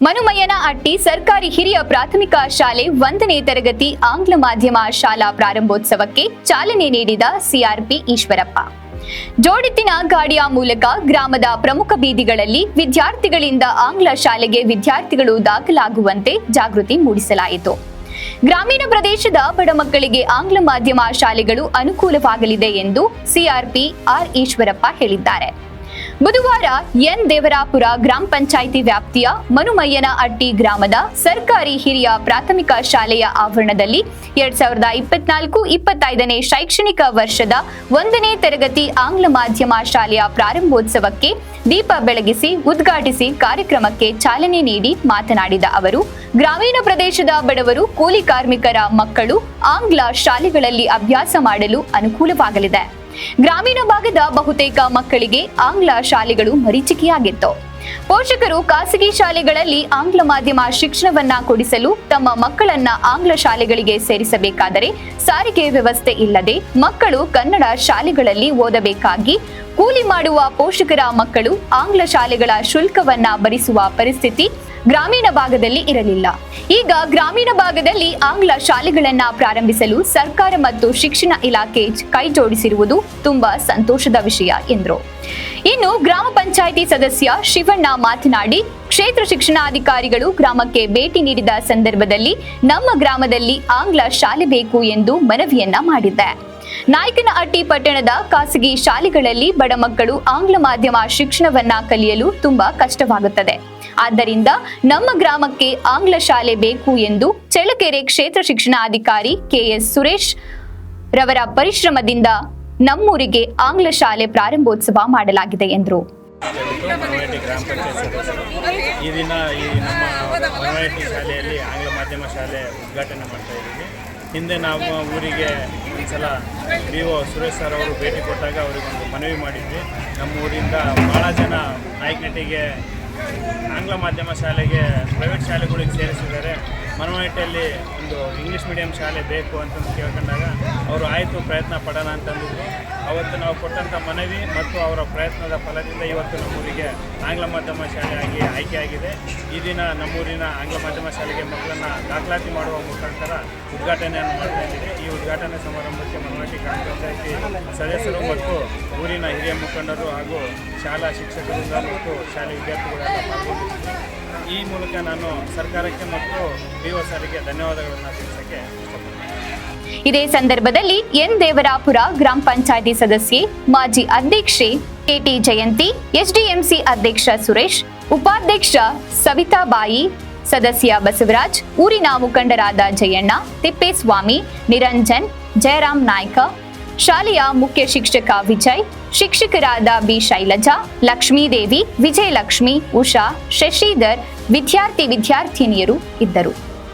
ಮನುಮಯ್ಯನಹಟ್ಟಿ ಸರ್ಕಾರಿ ಹಿರಿಯ ಪ್ರಾಥಮಿಕ ಶಾಲೆ 1ನೇ ತರಗತಿ ಆಂಗ್ಲ ಮಾಧ್ಯಮ ಶಾಲಾ ಪ್ರಾರಂಭೋತ್ಸವಕ್ಕೆ ಚಾಲನೆ ನೀಡಿದ ಸಿಆರ್ಪಿ ಈಶ್ವರಪ್ಪ. ಜೋಡೆತ್ತಿನ ಗಾಡಿಯ ಮೂಲಕ ಗ್ರಾಮದ ಪ್ರಮುಖ ಬೀದಿಗಳಲ್ಲಿ ವಿದ್ಯಾರ್ಥಿಗಳಿಂದ ಆಂಗ್ಲ ಶಾಲೆಗೆ ವಿದ್ಯಾರ್ಥಿಗಳು ದಾಖಲಾಗುವಂತೆ ಜಾಗೃತಿ ಮೂಡಿಸಲಾಯಿತು. ಗ್ರಾಮೀಣ ಪ್ರದೇಶದ ಬಡ ಮಕ್ಕಳಿಗೆ ಆಂಗ್ಲ ಮಾಧ್ಯಮ ಶಾಲೆಗಳು ಅನುಕೂಲವಾಗಲಿದೆ ಎಂದು ಸಿಆರ್ಪಿ ಆರ್ ಈಶ್ವರಪ್ಪ ಹೇಳಿದ್ದಾರೆ. ಬುಧವಾರ ಎನ್ ದೇವರಾಪುರ ಗ್ರಾಮ ಪಂಚಾಯಿತಿ ವ್ಯಾಪ್ತಿಯ ಮನುಮಯ್ಯನಹಟ್ಟಿ ಗ್ರಾಮದ ಸರ್ಕಾರಿ ಹಿರಿಯ ಪ್ರಾಥಮಿಕ ಶಾಲೆಯ ಆವರಣದಲ್ಲಿ 2024-25ನೇ ಶೈಕ್ಷಣಿಕ ವರ್ಷದ 1ನೇ ತರಗತಿ ಆಂಗ್ಲ ಮಾಧ್ಯಮ ಶಾಲೆಯ ಪ್ರಾರಂಭೋತ್ಸವಕ್ಕೆ ದೀಪ ಬೆಳಗಿಸಿ ಉದ್ಘಾಟಿಸಿ ಕಾರ್ಯಕ್ರಮಕ್ಕೆ ಚಾಲನೆ ನೀಡಿ ಮಾತನಾಡಿದ ಅವರು, ಗ್ರಾಮೀಣ ಪ್ರದೇಶದ ಬಡವರು, ಕೂಲಿ ಕಾರ್ಮಿಕರ ಮಕ್ಕಳು ಆಂಗ್ಲ ಶಾಲೆಗಳಲ್ಲಿ ಅಭ್ಯಾಸ ಮಾಡಲು ಅನುಕೂಲವಾಗಲಿದೆ. ಗ್ರಾಮೀಣ ಭಾಗದ ಬಹುತೇಕ ಮಕ್ಕಳಿಗೆ ಆಂಗ್ಲ ಶಾಲೆಗಳು ಮರೀಚಿಕೆಯಾಗಿತ್ತು. ಪೋಷಕರು ಖಾಸಗಿ ಶಾಲೆಗಳಲ್ಲಿ ಆಂಗ್ಲ ಮಾಧ್ಯಮ ಶಿಕ್ಷಣವನ್ನ ಕೊಡಿಸಲು ತಮ್ಮ ಮಕ್ಕಳನ್ನ ಆಂಗ್ಲ ಶಾಲೆಗಳಿಗೆ ಸೇರಿಸಬೇಕಾದರೆ ಸಾರಿಗೆ ವ್ಯವಸ್ಥೆ ಇಲ್ಲದೆ ಮಕ್ಕಳು ಕನ್ನಡ ಶಾಲೆಗಳಲ್ಲಿ ಓದಬೇಕಾಗಿ ಕೂಲಿ ಮಾಡುವ ಪೋಷಕರ ಮಕ್ಕಳು ಆಂಗ್ಲ ಶಾಲೆಗಳ ಶುಲ್ಕವನ್ನ ಭರಿಸುವ ಪರಿಸ್ಥಿತಿ ಗ್ರಾಮೀಣ ಭಾಗದಲ್ಲಿ ಇರಲಿಲ್ಲ. ಈಗ ಗ್ರಾಮೀಣ ಭಾಗದಲ್ಲಿ ಆಂಗ್ಲ ಶಾಲೆಗಳನ್ನ ಪ್ರಾರಂಭಿಸಲು ಸರ್ಕಾರ ಮತ್ತು ಶಿಕ್ಷಣ ಇಲಾಖೆ ಕೈ ಜೋಡಿಸಿರುವುದು ತುಂಬಾ ಸಂತೋಷದ ವಿಷಯ ಎಂದರು. ಇನ್ನು ಗ್ರಾಮ ಪಂಚಾಯಿತಿ ಸದಸ್ಯ ಶಿವಣ್ಣ ಮಾತನಾಡಿ, ಕ್ಷೇತ್ರ ಶಿಕ್ಷಣಾಧಿಕಾರಿಗಳು ಗ್ರಾಮಕ್ಕೆ ಭೇಟಿ ನೀಡಿದ ಸಂದರ್ಭದಲ್ಲಿ ನಮ್ಮ ಗ್ರಾಮದಲ್ಲಿ ಆಂಗ್ಲ ಶಾಲೆ ಬೇಕು ಎಂದು ಮನವಿಯನ್ನ ಮಾಡಿದ್ದೆ. ನಾಯಕನಹಟ್ಟಿ ಪಟ್ಟಣದ ಖಾಸಗಿ ಶಾಲೆಗಳಲ್ಲಿ ಬಡ ಮಕ್ಕಳು ಆಂಗ್ಲ ಮಾಧ್ಯಮ ಶಿಕ್ಷಣವನ್ನ ಕಲಿಯಲು ತುಂಬಾ ಕಷ್ಟವಾಗುತ್ತದೆ. ಆದ್ದರಿಂದ ನಮ್ಮ ಗ್ರಾಮಕ್ಕೆ ಆಂಗ್ಲ ಶಾಲೆ ಬೇಕು ಎಂದು ಚಳ್ಳಕೆರೆ ಕ್ಷೇತ್ರ ಶಿಕ್ಷಣಾಧಿಕಾರಿ ಕೆಎಸ್ ಸುರೇಶ್ ರವರ ಪರಿಶ್ರಮದಿಂದ ನಮ್ಮೂರಿಗೆ ಆಂಗ್ಲ ಶಾಲೆ ಪ್ರಾರಂಭೋತ್ಸವ ಮಾಡಲಾಗಿದೆ ಎಂದರು. ಈ ದಿನ ನಮ್ಮ ಮನವಹಟ್ಟಿ ಶಾಲೆಯಲ್ಲಿ ಆಂಗ್ಲ ಮಾಧ್ಯಮ ಶಾಲೆ ಉದ್ಘಾಟನೆ ಮಾಡ್ತಾ ಇದ್ದೀವಿ. ಹಿಂದೆ ನಾವು ಊರಿಗೆ ಒಂದ್ಸಲ BO ಸುರೇಶ್ ಸರ್ ಅವರು ಭೇಟಿ ಕೊಟ್ಟಾಗ ಅವರಿಗೊಂದು ಮನವಿ ಮಾಡಿದ್ವಿ. ನಮ್ಮ ಊರಿಂದ ಭಾಳ ಜನ ನಾಯಕನಹಟ್ಟಿಗೆ ಆಂಗ್ಲ ಮಾಧ್ಯಮ ಶಾಲೆಗೆ ಪ್ರೈವೇಟ್ ಶಾಲೆಗಳಿಗೆ ಸೇರಿಸಿದ್ದಾರೆ. ಮನವಹಟ್ಟಿಯಲ್ಲಿ ಒಂದು ಇಂಗ್ಲೀಷ್ ಮೀಡಿಯಂ ಶಾಲೆ ಬೇಕು ಅಂತಂದು ಕೇಳ್ಕೊಂಡಾಗ ಅವರು ಆಯಿತು ಪ್ರಯತ್ನ ಪಡೋಣ ಅಂತಂದಿದ್ರು. ಅವತ್ತು ನಾವು ಕೊಟ್ಟಂಥ ಮನವಿ ಮತ್ತು ಅವರ ಪ್ರಯತ್ನದ ಫಲದಿಂದ ಇವತ್ತು ನಮ್ಮೂರಿಗೆ ಆಂಗ್ಲ ಮಾಧ್ಯಮ ಶಾಲೆಯಾಗಿ ಆಯ್ಕೆಯಾಗಿದೆ. ಈ ದಿನ ನಮ್ಮೂರಿನ ಆಂಗ್ಲ ಮಾಧ್ಯಮ ಶಾಲೆಗೆ ಮಕ್ಕಳನ್ನು ದಾಖಲಾತಿ ಮಾಡುವ ಮುಖಾಂತರ ಉದ್ಘಾಟನೆಯನ್ನು ಮಾಡ್ತಾ ಇದ್ದೀವಿ. ಈ ಉದ್ಘಾಟನೆ ಸಮಾರಂಭಕ್ಕೆ ಮನವಹಟ್ಟಿ ಗ್ರಾಮ ಪಂಚಾಯಿತಿ ಸದಸ್ಯರು ಮತ್ತು ಊರಿನ ಹಿರಿಯ ಮುಖಂಡರು ಹಾಗೂ ಶಾಲಾ ಶಿಕ್ಷಕರಿಂದ ಮತ್ತು ಶಾಲೆ ವಿದ್ಯಾರ್ಥಿಗಳೆಲ್ಲ ಪಾಲ್ಗೊಂಡಿದ್ದೀವಿ. ಈ ಮೂಲಕ ನಾನು ಸರ್ಕಾರಕ್ಕೆ ಮತ್ತು BO ಸಾರಿಗೆ ಧನ್ಯವಾದಗಳನ್ನು ತಿಳಿಸಕ್ಕೆ ಇಷ್ಟಪಡ್ತೀನಿ. ಇದೇ ಸಂದರ್ಭದಲ್ಲಿ ಎನ್ ದೇವರಾಪುರ ಗ್ರಾಮ ಪಂಚಾಯಿತಿ ಸದಸ್ಯೆ, ಮಾಜಿ ಅಧ್ಯಕ್ಷೆ KT ಜಯಂತಿ, SDMC ಅಧ್ಯಕ್ಷ ಸುರೇಶ್, ಉಪಾಧ್ಯಕ್ಷ ಸವಿತಾಬಾಯಿ, ಸದಸ್ಯ ಬಸವರಾಜ್, ಊರಿನ ಮುಖಂಡರಾದ ಜಯಣ್ಣ, ತಿಪ್ಪೇಸ್ವಾಮಿ, ನಿರಂಜನ್, ಜಯರಾಮ್ ನಾಯ್ಕ, ಶಾಲೆಯ ಮುಖ್ಯ ಶಿಕ್ಷಕ ವಿಜಯ್, ಶಿಕ್ಷಕರಾದ B ಶೈಲಜಾ, ಲಕ್ಷ್ಮೀದೇವಿ, ವಿಜಯಲಕ್ಷ್ಮಿ, ಉಷಾ, ಶಶಿಧರ್, ವಿದ್ಯಾರ್ಥಿನಿಯರು ಇದ್ದರು.